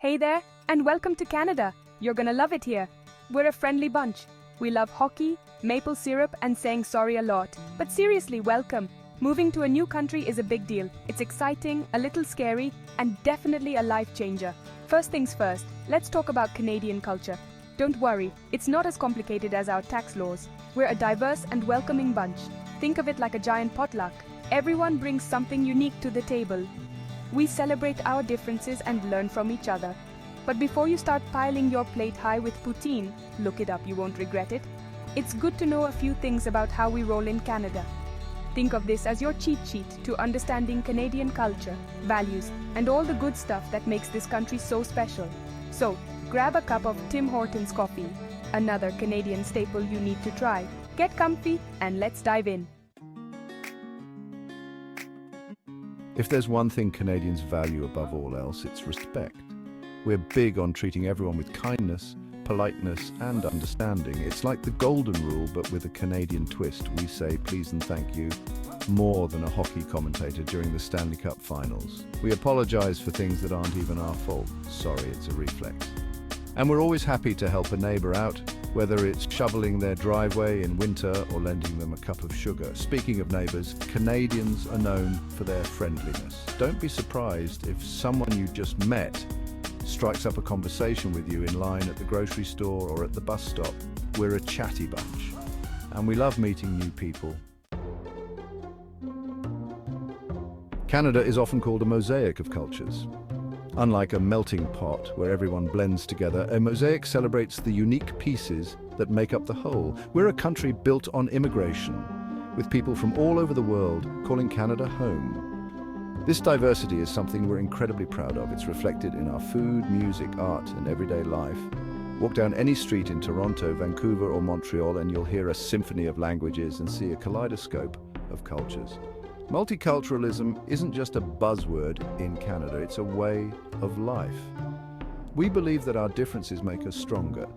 Hey there, and welcome to Canada. You're gonna love it here. We're a friendly bunch. We love hockey, maple syrup, and saying sorry a lot. But seriously, welcome. Moving to a new country is a big deal. It's exciting, a little scary, and definitely a life changer. First things first, let's talk about Canadian culture. Don't worry, it's not as complicated as our tax laws. We're a diverse and welcoming bunch. Think of it like a giant potluck. Everyone brings something unique to the table. We celebrate our differences and learn from each other. But before you start piling your plate high with poutine, look it up, you won't regret it. It's good to know a few things about how we roll in Canada. Think of this as your cheat sheet to understanding Canadian culture, values, and all the good stuff that makes this country so special. So, grab a cup of Tim Hortons coffee, another Canadian staple you need to try. Get comfy and let's dive in. If there's one thing Canadians value above all else, it's respect. We're big on treating everyone with kindness, politeness, and understanding. It's like the golden rule, but with a Canadian twist. We say please and thank you more than a hockey commentator during the Stanley Cup finals. We apologize for things that aren't even our fault. Sorry, it's a reflex. And we're always happy to help a neighbor out, whether it's shoveling their driveway in winter or lending them a cup of sugar. Speaking of neighbors, Canadians are known for their friendliness. Don't be surprised if someone you just met strikes up a conversation with you in line at the grocery store or at the bus stop. We're a chatty bunch, and we love meeting new people. Canada is often called a mosaic of cultures. Unlike a melting pot where everyone blends together, a mosaic celebrates the unique pieces that make up the whole. We're a country built on immigration, with people from all over the world calling Canada home. This diversity is something we're incredibly proud of. It's reflected in our food, music, art, and everyday life. Walk down any street in Toronto, Vancouver, or Montreal, and you'll hear a symphony of languages and see a kaleidoscope of cultures. Multiculturalism isn't just a buzzword in Canada, it's a way of life. We believe that our differences make us stronger.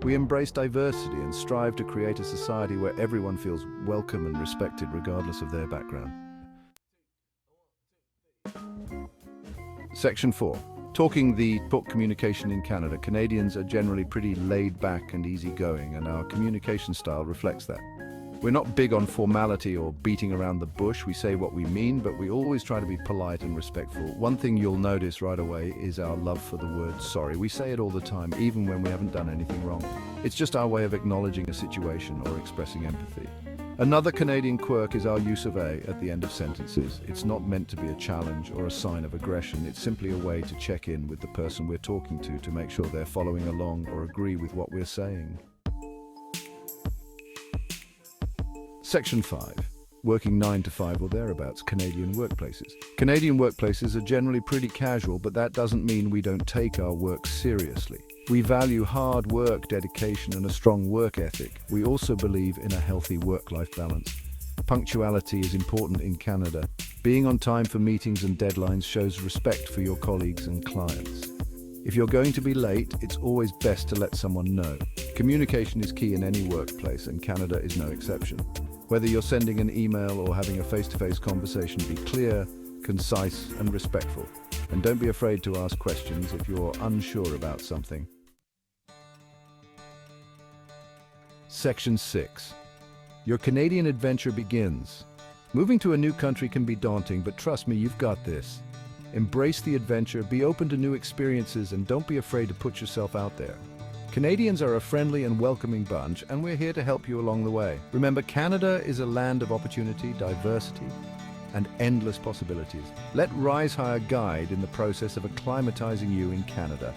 We embrace diversity and strive to create a society where everyone feels welcome and respected regardless of their background. Section 4. Talk communication in Canada. Canadians are generally pretty laid back and easygoing, and our communication style reflects that. We're not big on formality or beating around the bush. We say what we mean, but we always try to be polite and respectful. One thing you'll notice right away is our love for the word sorry. We say it all the time, even when we haven't done anything wrong. It's just our way of acknowledging a situation or expressing empathy. Another Canadian quirk is our use of "a" at the end of sentences. It's not meant to be a challenge or a sign of aggression. It's simply a way to check in with the person we're talking to make sure they're following along or agree with what we're saying. Section 5. Working 9 to 5 or thereabouts. Canadian workplaces. Canadian workplaces are generally pretty casual, but that doesn't mean we don't take our work seriously. We value hard work, dedication, and a strong work ethic. We also believe in a healthy work-life balance. Punctuality is important in Canada. Being on time for meetings and deadlines shows respect for your colleagues and clients. If you're going to be late, it's always best to let someone know. Communication is key in any workplace, and Canada is no exception. Whether you're sending an email or having a face-to-face conversation, be clear, concise, and respectful. And don't be afraid to ask questions if you're unsure about something. Section 6. Your Canadian adventure begins. Moving to a new country can be daunting, but trust me, you've got this. Embrace the adventure, be open to new experiences, and don't be afraid to put yourself out there. Canadians are a friendly and welcoming bunch, and we're here to help you along the way. Remember, Canada is a land of opportunity, diversity, and endless possibilities. Let Rise Higher guide in the process of acclimatizing you in Canada.